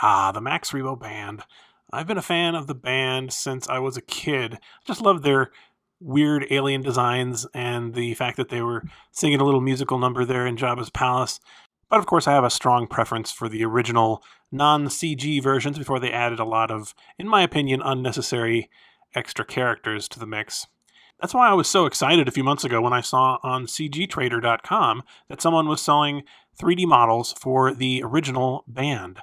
The Max Rebo Band. I've been a fan of the band since I was a kid. I just loved their weird alien designs and the fact that they were singing a little musical number there in Jabba's palace. But of course, I have a strong preference for the original non-CG versions before they added a lot of, in my opinion, unnecessary extra characters to the mix. That's why I was so excited a few months ago when I saw on cgtrader.com that someone was selling 3D models for the original band.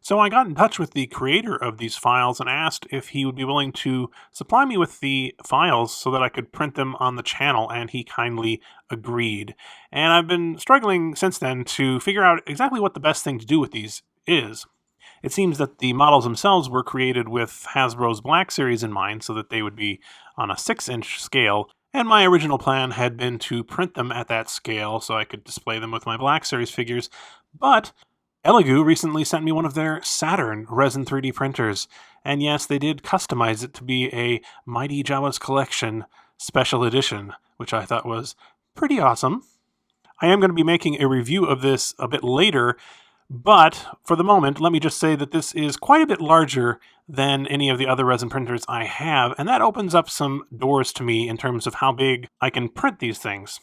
So I got in touch with the creator of these files and asked if he would be willing to supply me with the files so that I could print them on the channel, and he kindly agreed. And I've been struggling since then to figure out exactly what the best thing to do with these is. It seems that the models themselves were created with Hasbro's Black Series in mind so that they would be on a 6-inch scale, and my original plan had been to print them at that scale so I could display them with my Black Series figures, but Elegoo recently sent me one of their Saturn resin 3D printers, and yes, they did customize it to be a Mighty Jabba's Collection special edition, which I thought was pretty awesome. I am going to be making a review of this a bit later, but for the moment, let me just say that this is quite a bit larger than any of the other resin printers I have, and that opens up some doors to me in terms of how big I can print these things.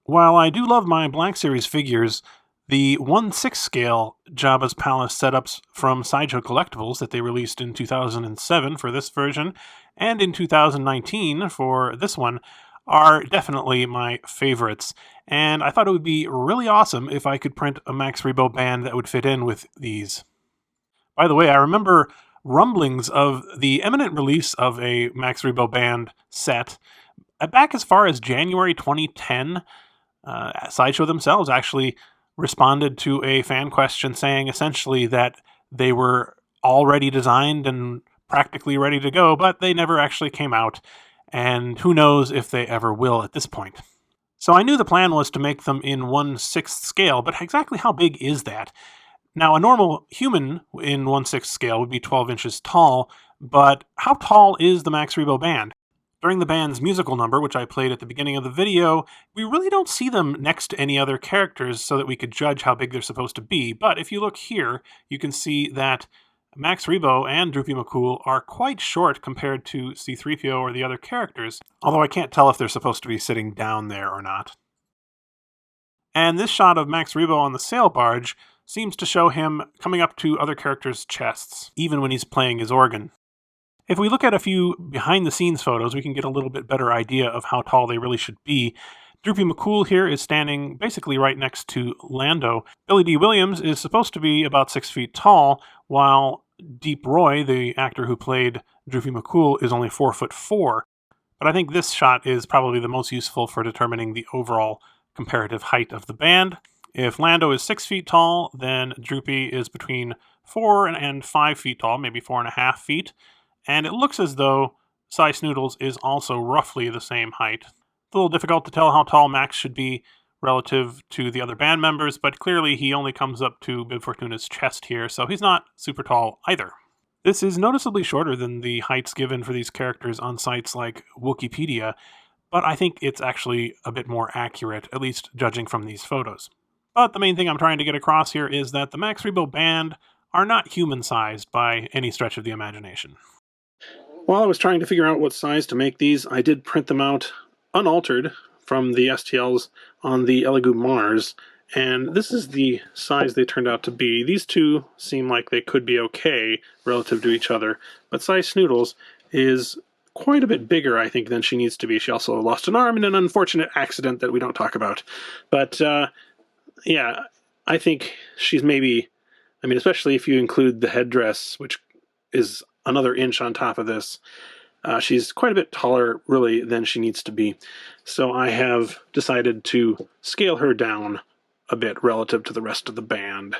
While I do love my Black Series figures, the 1/6 scale Jabba's Palace setups from Sideshow Collectibles that they released in 2007 for this version, and in 2019 for this one, are definitely my favorites. And I thought it would be really awesome if I could print a Max Rebo Band that would fit in with these. By the way, I remember rumblings of the imminent release of a Max Rebo Band set back as far as January 2010. Sideshow themselves actually responded to a fan question saying essentially that they were already designed and practically ready to go, but they never actually came out, and who knows if they ever will at this point. So I knew the plan was to make them in 1/6 scale, but exactly how big is that? Now, a normal human in 1/6 scale would be 12 inches tall, but how tall is the Max Rebo Band? During the band's musical number, which I played at the beginning of the video, we really don't see them next to any other characters so that we could judge how big they're supposed to be. But if you look here, you can see that Max Rebo and Droopy McCool are quite short compared to C-3PO or the other characters, although I can't tell if they're supposed to be sitting down there or not. And this shot of Max Rebo on the sail barge seems to show him coming up to other characters' chests, even when he's playing his organ. If we look at a few behind-the-scenes photos, we can get a little bit better idea of how tall they really should be. Droopy McCool here is standing basically right next to Lando. Billy D. Williams is supposed to be about 6 feet tall, while Deep Roy, the actor who played Droopy McCool, is only 4'4". But I think this shot is probably the most useful for determining the overall comparative height of the band. If Lando is 6 feet tall, then Droopy is between 4 and 5 feet tall, maybe 4.5 feet. And it looks as though Cy Snoodles is also roughly the same height. It's a little difficult to tell how tall Max should be relative to the other band members, but clearly he only comes up to Bib Fortuna's chest here, so he's not super tall either. This is noticeably shorter than the heights given for these characters on sites like Wikipedia, but I think it's actually a bit more accurate, at least judging from these photos. But the main thing I'm trying to get across here is that the Max Rebo Band are not human-sized by any stretch of the imagination. While I was trying to figure out what size to make these, I did print them out unaltered from the STLs on the Elegoo Mars, and this is the size they turned out to be. These two seem like they could be okay relative to each other, but Cy Snoodles is quite a bit bigger, I think, than she needs to be. She also lost an arm in an unfortunate accident that we don't talk about. But, yeah, I think she's maybe, especially if you include the headdress, which is another inch on top of this. She's quite a bit taller, really, than she needs to be. So I have decided to scale her down a bit relative to the rest of the band.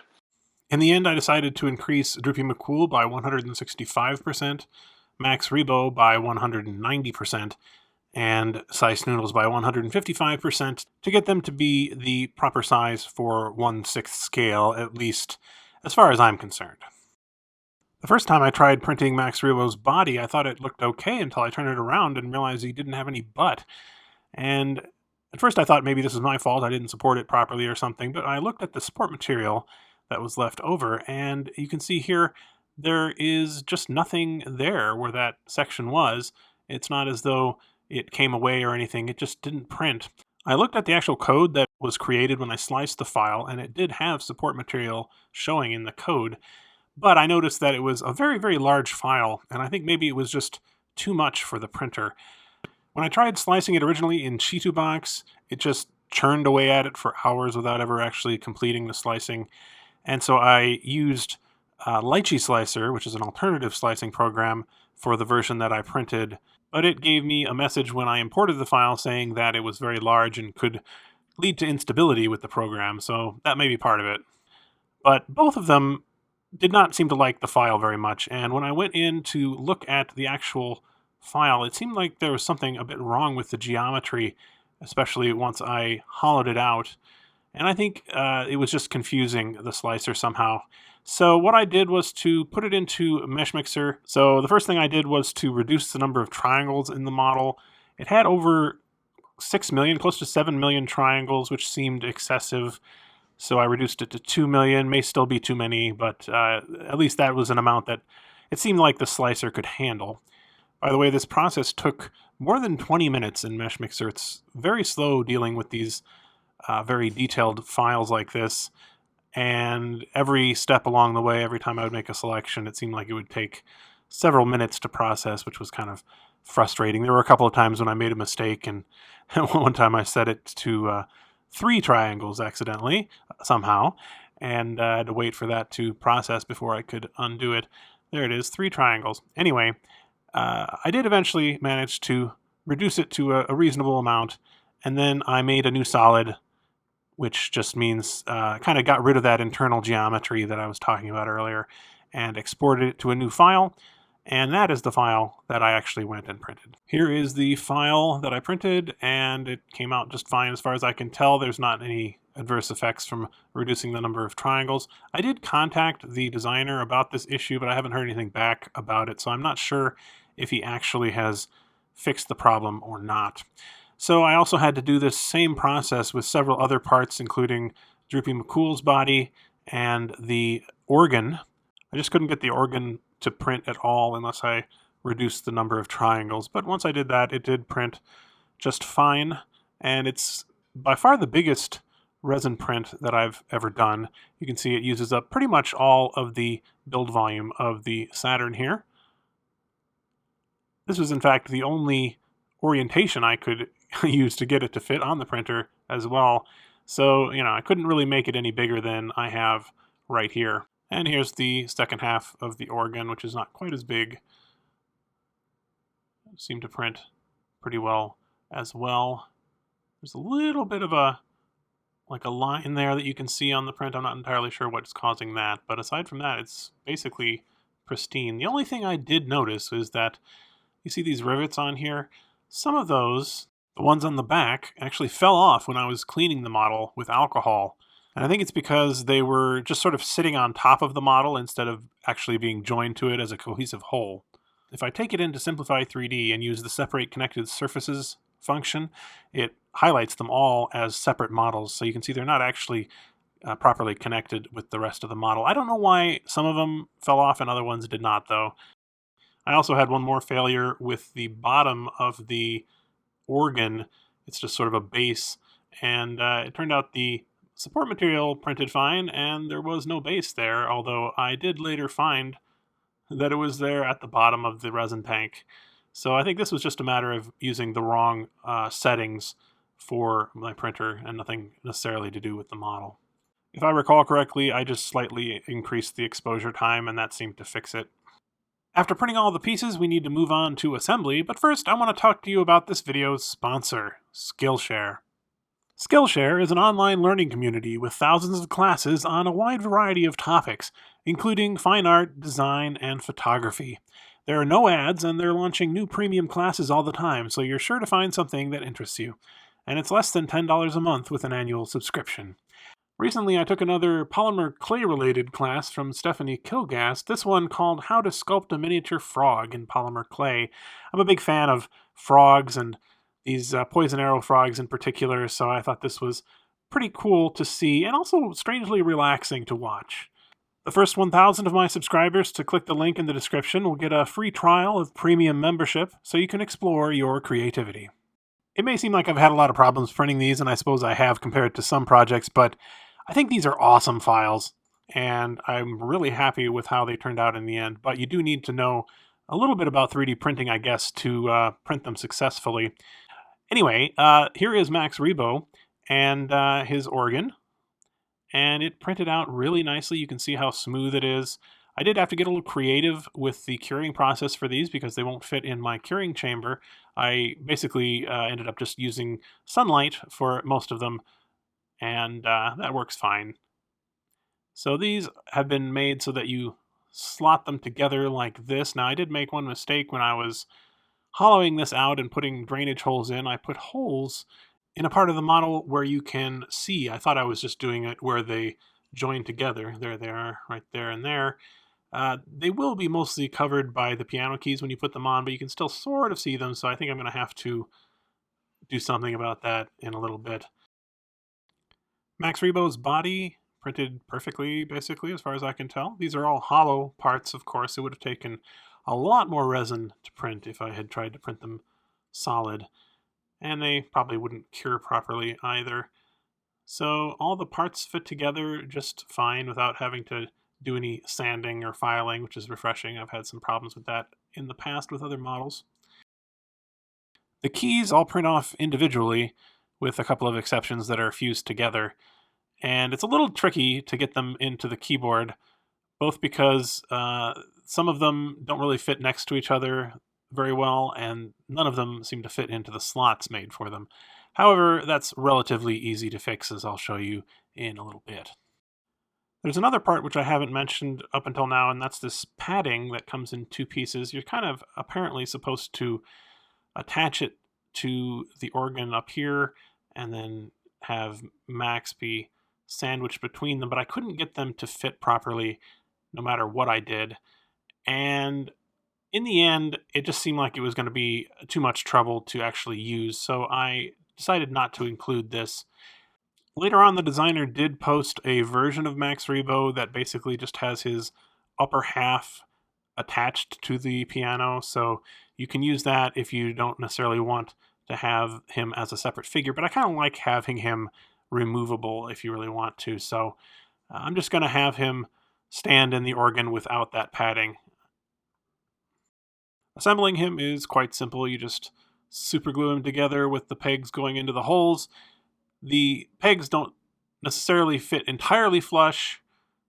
In the end, I decided to increase Droopy McCool by 165%, Max Rebo by 190%, and Cy Snoodles by 155% to get them to be the proper size for 1/6 scale, at least as far as I'm concerned. The first time I tried printing Max Rebo's body, I thought it looked okay until I turned it around and realized he didn't have any butt. And at first I thought maybe this is my fault, I didn't support it properly or something, but I looked at the support material that was left over. And you can see here, there is just nothing there where that section was. It's not as though it came away or anything. It just didn't print. I looked at the actual code that was created when I sliced the file, and it did have support material showing in the code. But I noticed that it was a very, very large file, and I think maybe it was just too much for the printer. When I tried slicing it originally in Box, it just churned away at it for hours without ever actually completing the slicing. And so I used Lychee Slicer, which is an alternative slicing program, for the version that I printed. But it gave me a message when I imported the file saying that it was very large and could lead to instability with the program, so that may be part of it. But both of them did not seem to like the file very much, and when I went in to look at the actual file, it seemed like there was something a bit wrong with the geometry, especially once I hollowed it out. And I think it was just confusing the slicer somehow. So what I did was to put it into Mesh Mixer. So the first thing I did was to reduce the number of triangles in the model. It had over 6 million, close to 7 million triangles, which seemed excessive. So I reduced it to 2 million. May still be too many, but at least that was an amount that it seemed like the slicer could handle. By the way, this process took more than 20 minutes in Mesh Mixer. It's very slow dealing with these very detailed files like this. And every step along the way, every time I would make a selection, it seemed like it would take several minutes to process, which was kind of frustrating. There were a couple of times when I made a mistake, and one time I set it to 3 triangles accidentally, somehow, and I had to wait for that to process before I could undo it. There it is, 3 triangles. Anyway, I did eventually manage to reduce it to a reasonable amount, and then I made a new solid, which just means kind of got rid of that internal geometry that I was talking about earlier, and exported it to a new file, and that is the file that I actually went and printed. Here is the file that I printed, and it came out just fine as far as I can tell. There's not any adverse effects from reducing the number of triangles. I did contact the designer about this issue, but I haven't heard anything back about it, so I'm not sure if he actually has fixed the problem or not. So I also had to do this same process with several other parts, including Droopy McCool's body and the organ. I just couldn't get the organ to print at all unless I reduced the number of triangles. But once I did that, it did print just fine. And it's by far the biggest resin print that I've ever done. You can see it uses up pretty much all of the build volume of the Saturn here. This was in fact the only orientation I could use to get it to fit on the printer as well. So, I couldn't really make it any bigger than I have right here. And here's the second half of the organ, which is not quite as big. It seemed to print pretty well as well. There's a little bit of a line there that you can see on the print. I'm not entirely sure what's causing that, but aside from that, it's basically pristine. The only thing I did notice is that you see these rivets on here. Some of those, the ones on the back, actually fell off when I was cleaning the model with alcohol. And I think it's because they were just sort of sitting on top of the model instead of actually being joined to it as a cohesive whole. If I take it into Simplify 3D and use the Separate Connected Surfaces function, it highlights them all as separate models, so you can see they're not actually properly connected with the rest of the model. I don't know why some of them fell off and other ones did not, though. I also had one more failure with the bottom of the organ. It's just sort of a base, and it turned out the support material printed fine, and there was no base there, although I did later find that it was there at the bottom of the resin tank. So I think this was just a matter of using the wrong settings for my printer and nothing necessarily to do with the model. If I recall correctly, I just slightly increased the exposure time, and that seemed to fix it. After printing all the pieces, we need to move on to assembly, but first I want to talk to you about this video's sponsor, SKILLSHARE. SKILLSHARE is an online learning community with thousands of classes on a wide variety of topics, including fine art, design, and photography. There are no ads, and they're launching new premium classes all the time, so you're sure to find something that interests you. And it's less than $10 a month with an annual subscription. Recently, I took another polymer clay-related class from Stephanie Kilgast, this one called How to Sculpt a Miniature Frog in Polymer Clay. I'm a big fan of frogs and these poison arrow frogs in particular, so I thought this was pretty cool to see and also strangely relaxing to watch. The first 1,000 of my subscribers to click the link in the description will get a free trial of premium membership so you can explore your creativity. It may seem like I've had a lot of problems printing these, and I suppose I have compared to some projects, but I think these are awesome files, and I'm really happy with how they turned out in the end. But you do need to know a little bit about 3D printing, I guess, to print them successfully. Anyway, here is Max Rebo and his organ, and it printed out really nicely. You can see how smooth it is. I did have to get a little creative with the curing process for these because they won't fit in my curing chamber. I basically ended up just using sunlight for most of them, and that works fine. So these have been made so that you slot them together like this. Now I did make one mistake when I was hollowing this out and putting drainage holes in. I put holes in a part of the model where you can see. I thought I was just doing it where they join together. There they are, right there and there. They will be mostly covered by the piano keys when you put them on, but you can still sort of see them, so I think I'm going to have to do something about that in a little bit. Max Rebo's body printed perfectly, basically, as far as I can tell. These are all hollow parts, of course. It would have taken a lot more resin to print if I had tried to print them solid, and they probably wouldn't cure properly either. So all the parts fit together just fine without having to do any sanding or filing, which is refreshing. I've had some problems with that in the past with other models. The keys all print off individually, with a couple of exceptions that are fused together, and it's a little tricky to get them into the keyboard, both because some of them don't really fit next to each other very well, and none of them seem to fit into the slots made for them. However, that's relatively easy to fix, as I'll show you in a little bit. There's another part which I haven't mentioned up until now, and that's this padding that comes in two pieces. You're kind of apparently supposed to attach it to the organ up here and then have Max be sandwiched between them, but I couldn't get them to fit properly no matter what I did. And in the end, it just seemed like it was going to be too much trouble to actually use, so I decided not to include this. Later on, the designer did post a version of Max Rebo that basically just has his upper half attached to the piano, so you can use that if you don't necessarily want to have him as a separate figure, but I kind of like having him removable if you really want to, so I'm just going to have him stand in the organ without that padding. Assembling him is quite simple. You just super glue him together with the pegs going into the holes. The pegs don't necessarily fit entirely flush.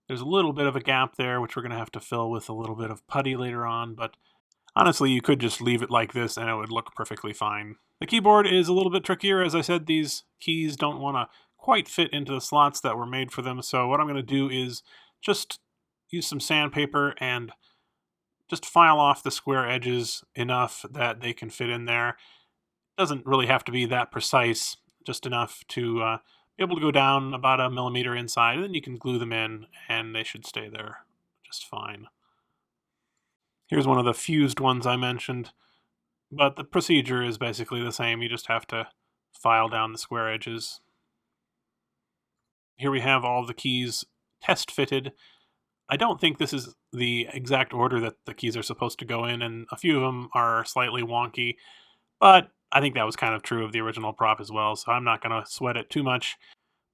There's a little bit of a gap there, which we're going to have to fill with a little bit of putty later on, but honestly, you could just leave it like this and it would look perfectly fine. The keyboard is a little bit trickier. As I said, these keys don't want to quite fit into the slots that were made for them, so what I'm going to do is just use some sandpaper and just file off the square edges enough that they can fit in there. Doesn't really have to be that precise, just enough to be able to go down about a millimeter inside, and then you can glue them in and they should stay there just fine. Here's one of the fused ones I mentioned, but the procedure is basically the same. You just have to file down the square edges. Here we have all the keys test fitted. I don't think this is the exact order that the keys are supposed to go in, and a few of them are slightly wonky, but I think that was kind of true of the original prop as well, so I'm not going to sweat it too much.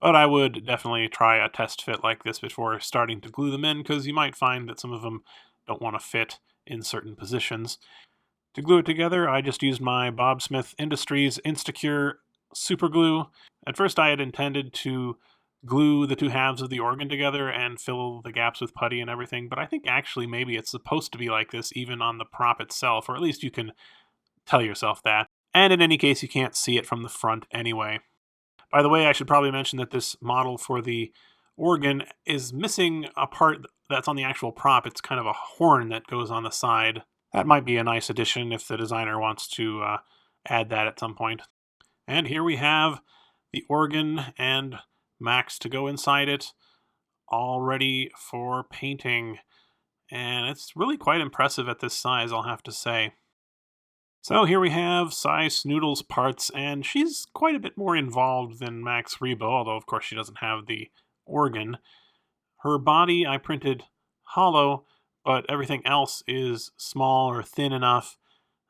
But I would definitely try a test fit like this before starting to glue them in, because you might find that some of them don't want to fit in certain positions. To glue it together, I just used my Bob Smith Industries Instacure super glue. At first I had intended to glue the two halves of the organ together and fill the gaps with putty and everything, but I think actually maybe it's supposed to be like this even on the prop itself, or at least you can tell yourself that. And in any case, you can't see it from the front anyway. By the way, I should probably mention that this model for the organ is missing a part that's on the actual prop. It's kind of a horn that goes on the side. That might be a nice addition if the designer wants to add that at some point. And here we have the organ and Max to go inside it, all ready for painting. And it's really quite impressive at this size, I'll have to say. So here we have Cy Snoodle's parts, and she's quite a bit more involved than Max Rebo, although of course she doesn't have the organ. Her body I printed hollow, but everything else is small or thin enough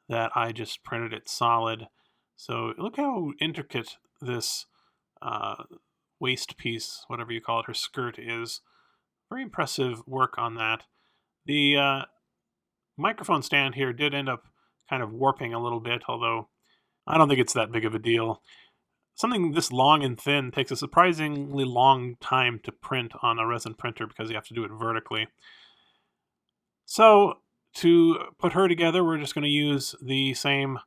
that I just printed it solid. So look how intricate this uh, waist piece, whatever you call it, her skirt is. Very impressive work on that. The microphone stand here did end up kind of warping a little bit, although I don't think it's that big of a deal. Something this long and thin takes a surprisingly long time to print on a resin printer because you have to do it vertically. So to put her together, we're just going to use the same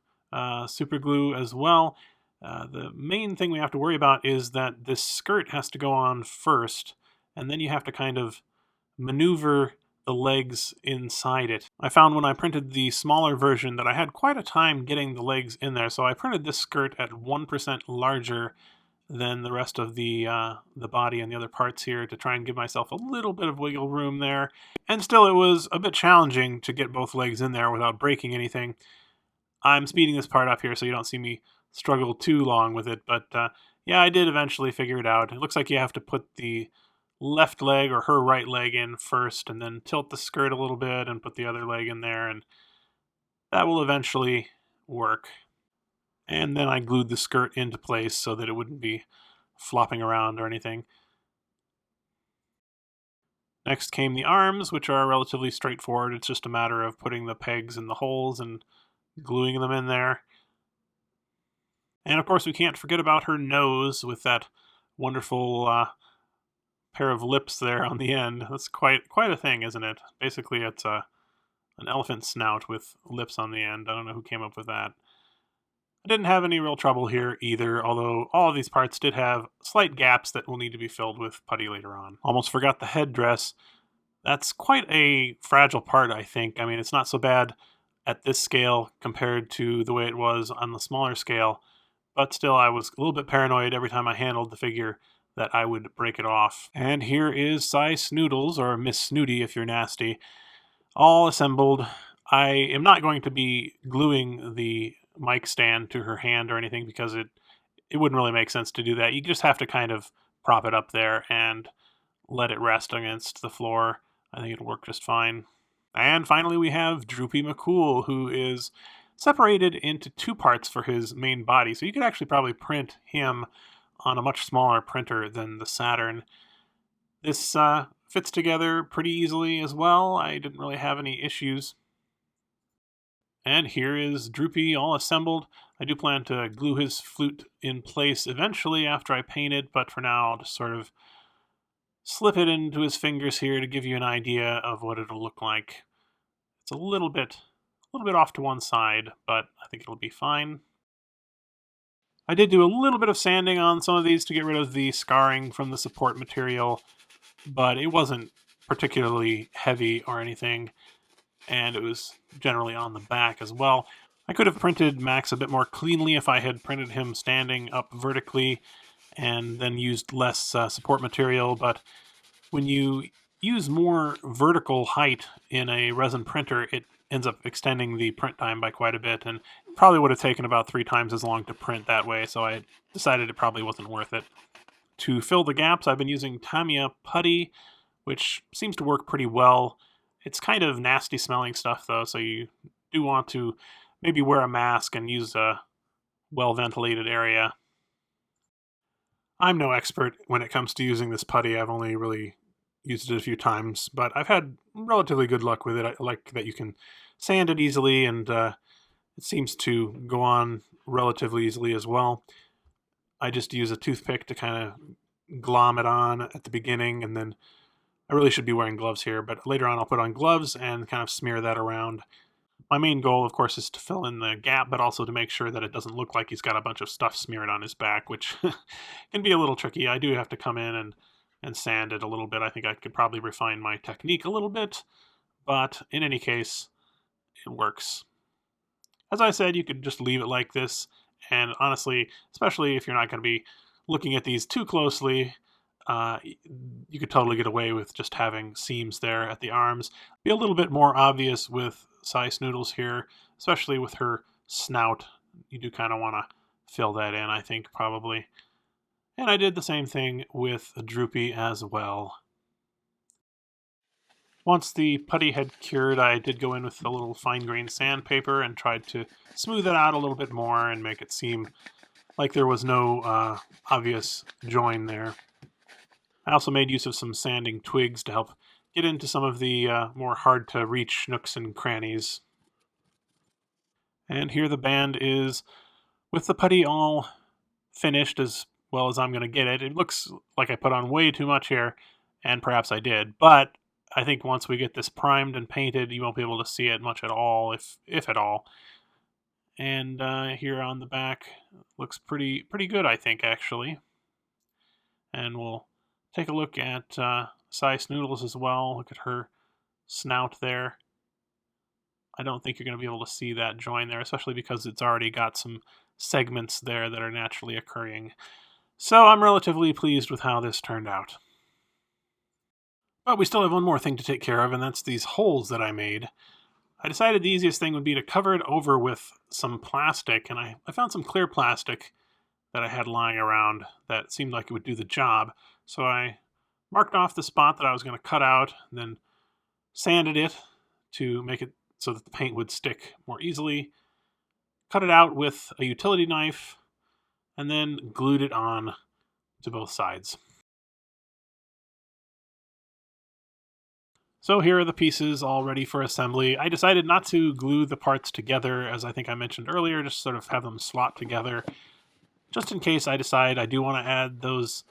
super glue as well. The main thing we have to worry about is that this skirt has to go on first, and then you have to kind of maneuver the legs inside it. I found when I printed the smaller version that I had quite a time getting the legs in there, so I printed this skirt at 1% larger than the rest of the body and the other parts here to try and give myself a little bit of wiggle room there. And still, it was a bit challenging to get both legs in there without breaking anything. I'm speeding this part up here so you don't see me struggle too long with it, but yeah, I did eventually figure it out. It looks like you have to put the left leg or her right leg in first and then tilt the skirt a little bit and put the other leg in there, and that will eventually work. And then I glued the skirt into place so that it wouldn't be flopping around or anything. Next came the arms, which are relatively straightforward. It's just a matter of putting the pegs in the holes and gluing them in there. And of course, we can't forget about her nose with that wonderful pair of lips there on the end. That's quite a thing, isn't it? Basically, it's an elephant snout with lips on the end. I don't know who came up with that. I didn't have any real trouble here either, although all of these parts did have slight gaps that will need to be filled with putty later on. Almost forgot the headdress. That's quite a fragile part, I think. I mean, it's not so bad at this scale compared to the way it was on the smaller scale, but still I was a little bit paranoid every time I handled the figure that I would break it off. And here is Cy Snoodles, or Miss Snooty if you're nasty, all assembled. I am not going to be gluing the mic stand to her hand or anything because it wouldn't really make sense to do that. You just have to kind of prop it up there and let it rest against the floor. I think it'll work just fine. And finally we have Droopy McCool, who is separated into two parts for his main body. So you could actually probably print him on a much smaller printer than the Saturn. This fits together pretty easily as well. I didn't really have any issues. And here is Droopy all assembled. I do plan to glue his flute in place eventually after I paint it, but for now I'll just sort of slip it into his fingers here to give you an idea of what it'll look like. It's a little bit off to one side, but I think it'll be fine. I did do a little bit of sanding on some of these to get rid of the scarring from the support material, but it wasn't particularly heavy or anything, and it was generally on the back as well. I could have printed Max a bit more cleanly if I had printed him standing up vertically and then used less support material, but when you use more vertical height in a resin printer, it ends up extending the print time by quite a bit, and probably would have taken about 3 times as long to print that way, so I decided it probably wasn't worth it. To fill the gaps, I've been using Tamiya putty, which seems to work pretty well. It's kind of nasty smelling stuff though, so you do want to maybe wear a mask and use a well-ventilated area. I'm no expert when it comes to using this putty. I've only really used it a few times, but I've had relatively good luck with it. I like that you can sand it easily, and it seems to go on relatively easily as well. I just use a toothpick to kind of glom it on at the beginning, and then I really should be wearing gloves here, but later on I'll put on gloves and kind of smear that around. My main goal, of course, is to fill in the gap, but also to make sure that it doesn't look like he's got a bunch of stuff smeared on his back, which can be a little tricky. I do have to come in and sand it a little bit. I think I could probably refine my technique a little bit, but in any case, it works. As I said, you could just leave it like this, and honestly, especially if you're not going to be looking at these too closely, you could totally get away with just having seams there at the arms. Be a little bit more obvious with Cy Snoodles here, especially with her snout. You do kind of want to fill that in, I think, probably. And I did the same thing with Droopy as well. Once the putty had cured, I did go in with a little fine-grained sandpaper and tried to smooth it out a little bit more and make it seem like there was no obvious join there. I also made use of some sanding twigs to help get into some of the more hard-to-reach nooks and crannies. And here the band is with the putty all finished as well as I'm going to get it. It looks like I put on way too much here, and perhaps I did, but I think once we get this primed and painted, you won't be able to see it much at all, if at all. And here on the back, looks pretty good, I think, actually. And we'll take a look at Sice Noodles as well. Look at her snout there. I don't think you're going to be able to see that join there, especially because it's already got some segments there that are naturally occurring. So I'm relatively pleased with how this turned out. But we still have one more thing to take care of, and that's these holes that I made. I decided the easiest thing would be to cover it over with some plastic, and I found some clear plastic that I had lying around that seemed like it would do the job. So I marked off the spot that I was going to cut out, and then sanded it to make it so that the paint would stick more easily, cut it out with a utility knife, and then glued it on to both sides. So here are the pieces all ready for assembly. I decided not to glue the parts together, as I think I mentioned earlier, just sort of have them slot together. Just in case I decide I do want to add those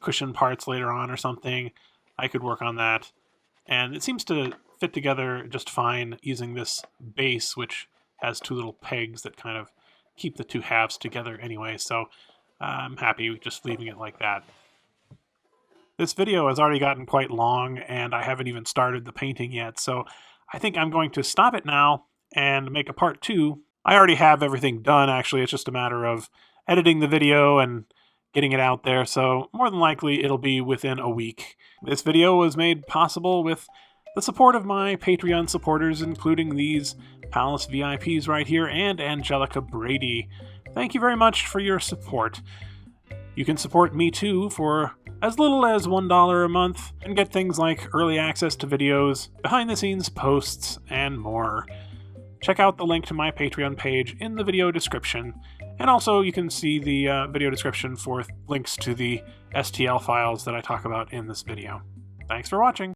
cushion parts later on or something, I could work on that. And it seems to fit together just fine using this base, which has two little pegs that kind of keep the two halves together anyway, so I'm happy just leaving it like that. This video has already gotten quite long, and I haven't even started the painting yet, so I think I'm going to stop it now and make a part 2. I already have everything done, actually. It's just a matter of editing the video and getting it out there, so more than likely it'll be within a week. This video was made possible with the support of my Patreon supporters, including these Palace VIPs right here and Angelica Brady. Thank you very much for your support. You can support me too for as little as $1 a month and get things like early access to videos, behind-the-scenes posts, and more. Check out the link to my Patreon page in the video description, and also you can see the video description for links to the STL files that I talk about in this video. Thanks for watching!